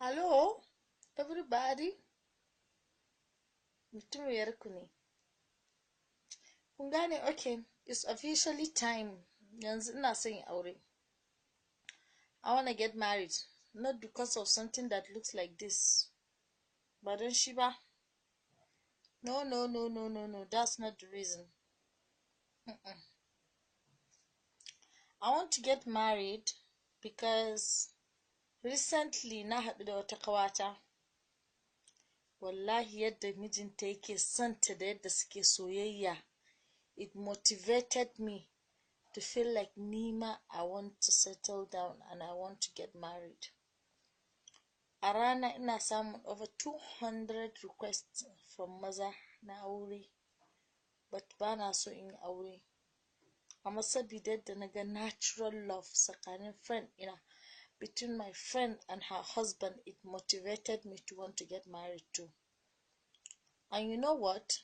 Hello, everybody. Mutumiyar ku ne. Kun gane, okay, it's officially time. Yanzu ina son yin aure. I want to get married, not because of something that looks like this. Ba don shi ba. No, no, no, no, no, no. That's not the reason. I want to get married because recently na haɗu da wata ƙawata. Wallahi yadda mijinta yake santa da yadda suke soyayya. It motivated me to feel like Nima, I want to settle down and I want to get married. A rana ina samun over 200 requests from maza na aure, but ba na so in yi aure. Amma sabida yadda na ga natural love tsakanin friend ina, between my friend and her husband, it motivated me to want to get married too. And you know what?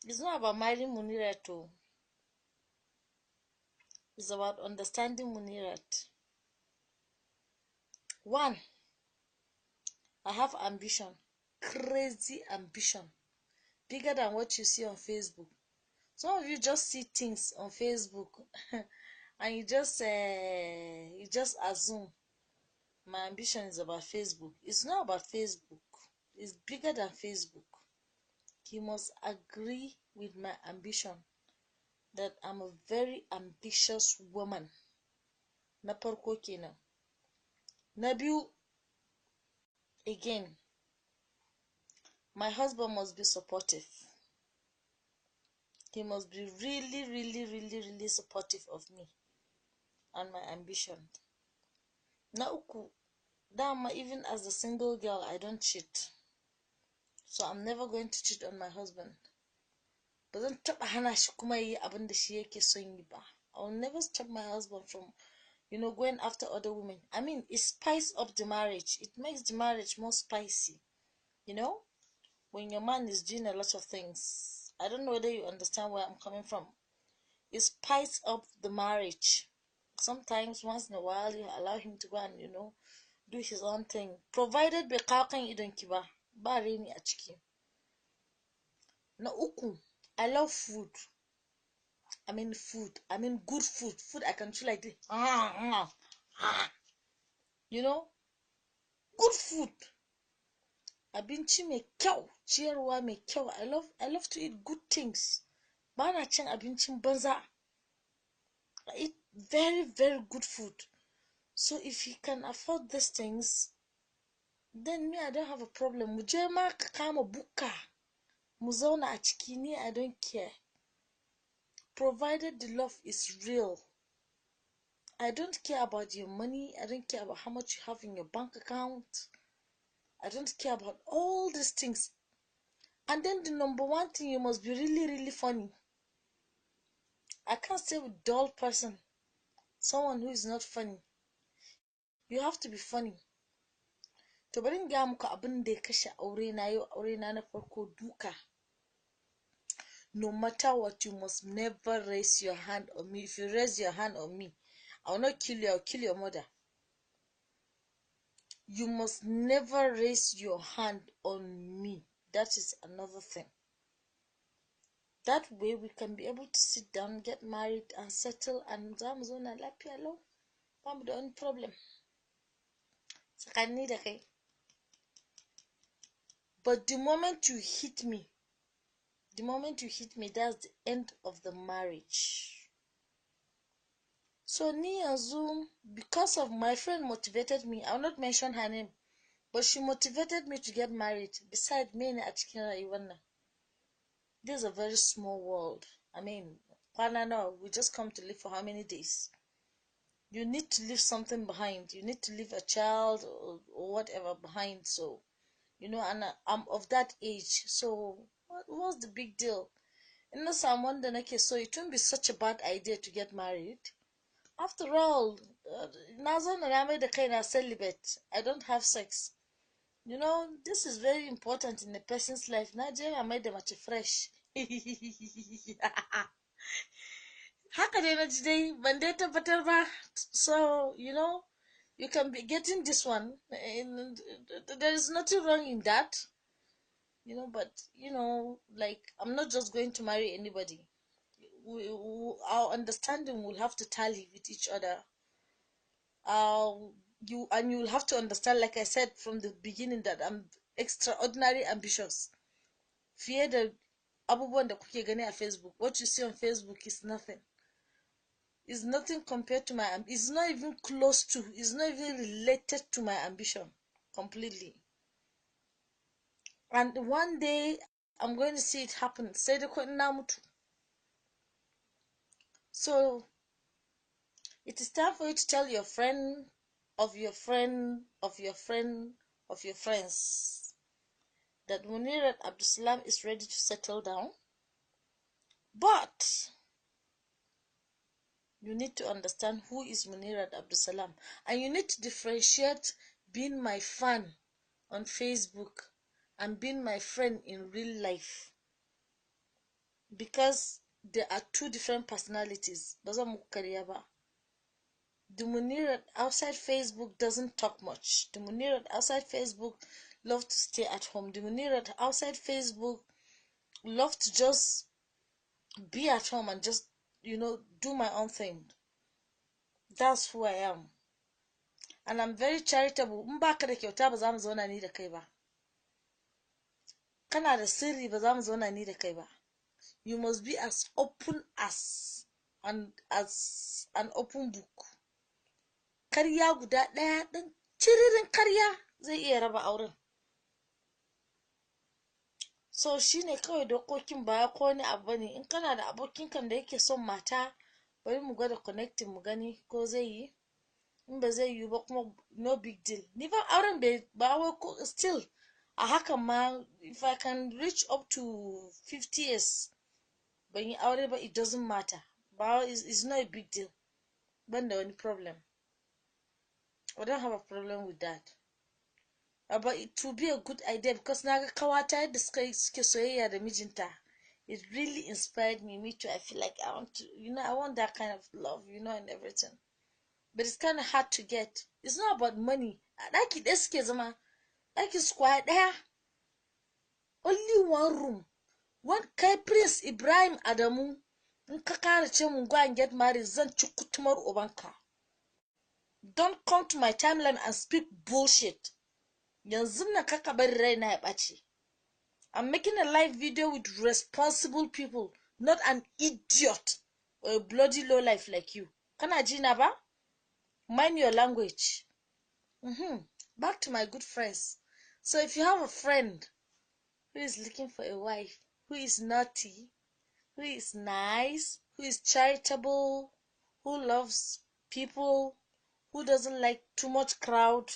It's not about marrying Munirat too. It's about understanding Munirat. One, I have ambition, crazy ambition, bigger than what you see on Facebook. Some of you just see things on Facebook and you just assume my ambition is about Facebook. It's not about Facebook. It's bigger than Facebook. You must agree with my ambition that I'm a very ambitious woman. Na farko kenan. Na biyu, again, my husband must be supportive. He must be really, really, really, really supportive of me and my ambition. Na uku, dama even as a single girl, I don't cheat. So I'm never going to cheat on my husband. Ba zan taɓa hana shi kuma yi abin da shi yake son yi ba. I will never stop my husband from, going after other women. I mean, it spices up the marriage. It makes the marriage more spicy. When your man is doing a lot of things. I don't know whether you understand where I'm coming from. It spices up the marriage. Sometimes, once in a while, you allow him to go and, do his own thing. Provided bai kawo kan idonki ba, ba reni a ciki. Na uku, I love food. I mean food. I mean good food. Food I can chew like this. Good food. Abinci mai kyau, ciyarwa mai kyau. I love to eat good things. Ba na cin abincin banza. I eat very, very good food. So if he can afford these things, then me, I don't have a problem. Mu je ma ka kama buka. Mu zauna a ciki, ni, I don't care. Provided the love is real. I don't care about your money. I don't care about how much you have in your bank account. I don't care about all these things. And then the number one thing, you must be really, really funny. I can't stay with dull person. Someone who is not funny. You have to be funny. To bari in gaya muku abin da ya kashe aure na yau, aure na farko duka. No matter what, you must never raise your hand on me. If you raise your hand on me, I will not kill you. I will kill your mother. You must never raise your hand on me. That is another thing. That way we can be able to sit down, get married, and settle, and zamu zauna lafiya lau. Ba mu da wani problem. Tsakani da kai. But the moment you hit me, that's the end of the marriage. So ni yanzu, because of my friend motivated me, I will not mention her name, but she motivated me to get married. Besides me a cikin rayuwar nan. This is a very small world. I mean, we just come to live for how many days? You need to leave something behind. You need to leave a child or whatever behind. So, and I'm of that age. So, what's the big deal? Unless I'm wondering, okay, so it won't be such a bad idea to get married. After all, na made the kind of celibate. I don't have sex. This is very important in a person's life. I made them much fresh. haka dai na ji dai ban dai tabbatar ba. So you know, you can be getting this one, and there is nothing wrong in that, you know. But you know, like, I'm not just going to marry anybody. Our understanding will have to tally with each other. uh you will have to understand, like I said from the beginning, that I'm extraordinary ambitious. Fiye da abubuwan da kuke gani a Facebook, what you see on Facebook is nothing compared to my it's not even close to, it's not even related to my ambition completely. And one day I'm going to see it happen. Sai da ko ina mutu. So it is time for you to tell your friend of your friend of your friend of your friends that Munirat Abdulsalam is ready to settle down. But you need to understand who is Munirat Abdulsalam, and you need to differentiate being my fan on Facebook and being my friend in real life, because there are two different personalities. The Munirat outside Facebook doesn't talk much. The Munirat outside Facebook love to stay at home. The Munirat outside Facebook love to just be at home and just, you know, do my own thing. That's who I am. And I'm very charitable. In baka da kyauta ba za mu zauna ni da kai ba. Kana da sirri ba za mu zauna ni da kai ba. You must be as open as an open book. Karya guda ɗaya ɗin ciririn karya zai iya raba auren. So shine kawai dokokin, baya ko wani abu ne. In kana da abokin kan da yake son mata, bari mu gwada connecting mu gani ko zai yi. In ba zai yi ba kuma no big deal. Ni fa auren ba wai ko still a hakan ma, if I can reach up to 50 years ban yi aure ba, it doesn't matter. Ba it's not a big deal. Ban da wani problem. I don't have a problem with that. But it would be a good idea, because naga kawata yadda suke soyayya da mijinta. It really inspired me too. I feel like I want to, you know, I want that kind of love, you know, and everything. But it's kind of hard to get. It's not about money. Ɗaki ɗaya suke zama. Ɗakin square ɗaya. Only one room. One kai Prince Ibrahim Adamu. In ka kara ce mun go and get married, zan ci kutumar ubanka. Don't come to my timeline and speak bullshit. Yanzu nan kaka bari raina ya ɓaci. I'm making a live video with responsible people, not an idiot or a bloody low life like you. Kana ji na ba? Mind your language. Back to my good friends. So if you have a friend who is looking for a wife, who is naughty, who is nice, who is charitable, who loves people, who doesn't like too much crowd,